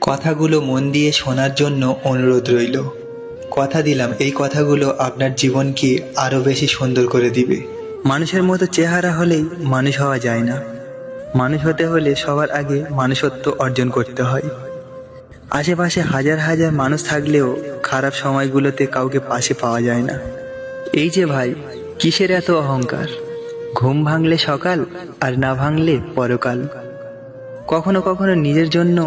কথাগুলো মন দিয়ে শোনার জন্য অনুরোধ রইল। কথা দিলাম এই কথাগুলো আপনার জীবনকে আরও বেশি সুন্দর করে দিবে। মানুষের মতো চেহারা হলেই মানুষ হওয়া যায় না। মানুষ হতে হলে সবার আগে মানুষত্ব অর্জন করতে হয়। আশেপাশে হাজার হাজার মানুষ থাকলেও খারাপ সময়গুলোতে কাউকে পাশে পাওয়া যায় না। এই যে ভাই, কিসের এত অহংকার? ঘুম ভাঙলে সকাল আর না ভাঙলে পরকাল। কখনো কখনো নিজের জন্য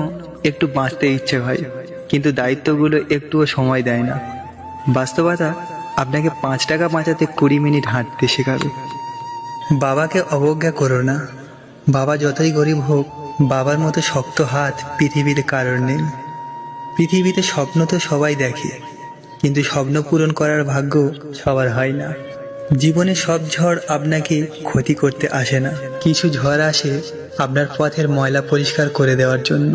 একটু বাঁচতে ইচ্ছে হয়, কিন্তু দায়িত্বগুলো একটুও সময় দেয় না। বাস্তবতা আপনাকে 5 টাকা বাঁচাতে 20 মিনিট হাঁটতে শেখাবে। বাবাকে অবজ্ঞা করো না। বাবা যতই গরিব হোক, বাবার মতো শক্ত হাত পৃথিবীতে কারোর নেই। পৃথিবীতে স্বপ্ন তো সবাই দেখে, কিন্তু স্বপ্ন পূরণ করার ভাগ্য সবার হয় না। জীবনে সব ঝড় আপনাকে ক্ষতি করতে আসে না। কিছু ঝড় আসে আপনার পথের ময়লা পরিষ্কার করে দেওয়ার জন্য।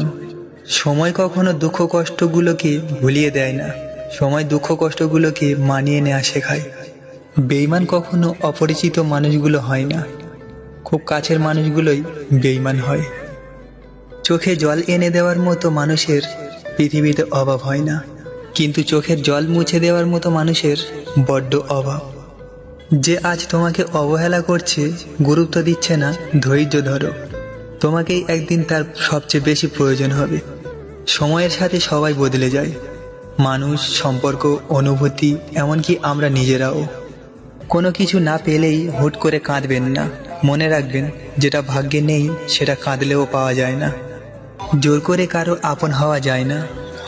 সময় কখনো দুঃখ কষ্টগুলোকে ভুলিয়ে দেয় না, সময় দুঃখ কষ্টগুলোকে মানিয়ে নেওয়া শেখায়। বেঈমান কখনো অপরিচিত মানুষগুলো হয় না, খুব কাছের মানুষগুলোই বেঈমান হয়। চোখে জল এনে দেওয়ার মতো মানুষের পৃথিবীতে অভাব হয় না, কিন্তু চোখের জল মুছে দেওয়ার মতো মানুষের বড্ড অভাব। যে আজ তোমাকে অবহেলা করছে, গুরুত্ব দিচ্ছে না, ধৈর্য ধরো। তোমাকেই একদিন তার সবচেয়ে বেশি প্রয়োজন হবে। সময়ের সাথে সবাই বদলে যায়, মানুষ, সম্পর্ক, অনুভূতি, এমনকি আমরা নিজেরাও। কোনো কিছু না পেলেই হুট করে কাঁদবেন না। মনে রাখবেন, যেটা ভাগ্যে নেই সেটা কাঁদলেও পাওয়া যায় না। জোর করে কারো আপন হওয়া যায় না,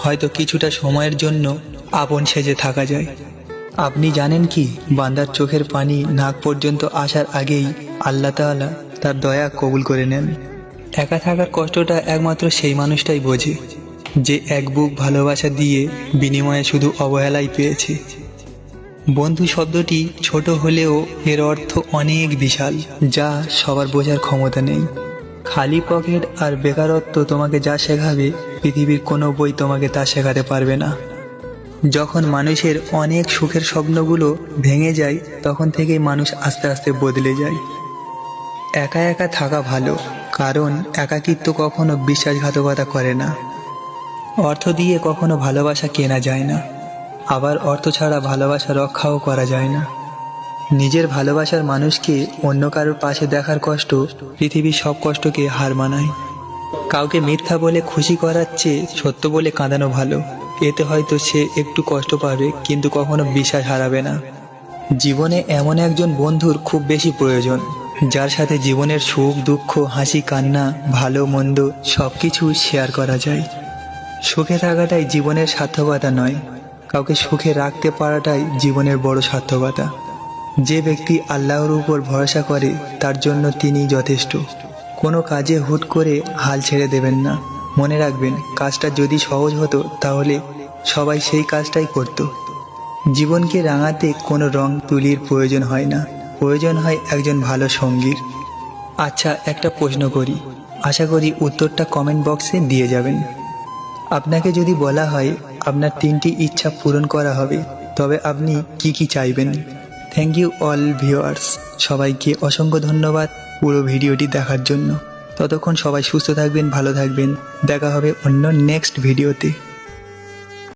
হয়তো কিছুটা সময়ের জন্য আপন সেজে থাকা যায়। আপনি জানেন কি, বান্দার চোখের পানি নাক পর্যন্ত আসার আগেই আল্লাহ তাআলা তার দয়া কবুল করে নেন। একা থাকার কষ্টটা একমাত্র সেই মানুষটাই বোঝে, যে এক বুক ভালোবাসা দিয়ে বিনিময়ে শুধু অবহেলাই পেয়েছে। বন্ধু শব্দটি ছোট হলেও এর অর্থ অনেক বিশাল, যা সবার বোঝার ক্ষমতা নেই। খালি পকেট আর বেকারত্ব তোমাকে যা শেখাবে, পৃথিবীর কোনো বই তোমাকে তা শেখাতে পারবে না। যখন মানুষের অনেক সুখের স্বপ্নগুলো ভেঙে যায়, তখন থেকেই মানুষ আস্তে আস্তে বদলে যায়। একা একা থাকা ভালো, কারণ একাকিত্ব কখনো বিশ্বাসঘাতকতা করে না। অর্থ দিয়ে কখনো ভালোবাসা কেনা যায় না, আবার অর্থ ছাড়া ভালোবাসা রক্ষাও করা যায় না। নিজের ভালোবাসার মানুষকে অন্য কারোর পাশে দেখার কষ্ট পৃথিবীর সব কষ্টকে হার মানায়। কাউকে মিথ্যা বলে খুশি করার চেয়ে সত্য বলে কাঁদানো ভালো। এতে হয়তো সে একটু কষ্ট পাবে, কিন্তু কখনো বিশ্বাস হারাবে না। জীবনে এমন একজন বন্ধুর খুব বেশি প্রয়োজন, যার সাথে জীবনের সুখ দুঃখ, হাসি কান্না, ভালো মন্দ সবকিছু শেয়ার করা যায়। সুখে থাকাটাই জীবনের সার্থকতা নয়, কাউকে সুখে রাখতে পারাটাই জীবনের বড় সার্থকতা। যে ব্যক্তি আল্লাহর উপর ভরসা করে, তার জন্য তিনি যথেষ্ট। কোনো কাজে হুট করে হাল ছেড়ে দেবেন না। মনে রাখবেন, কাজটা যদি সহজ হতো তাহলে সবাই সেই কাজটাই করত। জীবনকে রাঙাতে কোনো রং তুলির প্রয়োজন হয় না, প্রয়োজন হয় একজন ভালো সঙ্গীর। আচ্ছা, একটা প্রশ্ন করি, আশা করি উত্তরটা কমেন্ট বক্সে দিয়ে যাবেন। আপনাকে যদি বলা হয় আপনার 3টি ইচ্ছা পূরণ করা হবে, তবে আপনি কি কি চাইবেন? Thank you all viewers. সবাইকে অসংখ্য ধন্যবাদ পুরো ভিডিওটি দেখার জন্য। ততক্ষণ সবাই সুস্থ থাকবেন, ভালো থাকবেন। দেখা হবে অন্য নেক্সট ভিডিওতে।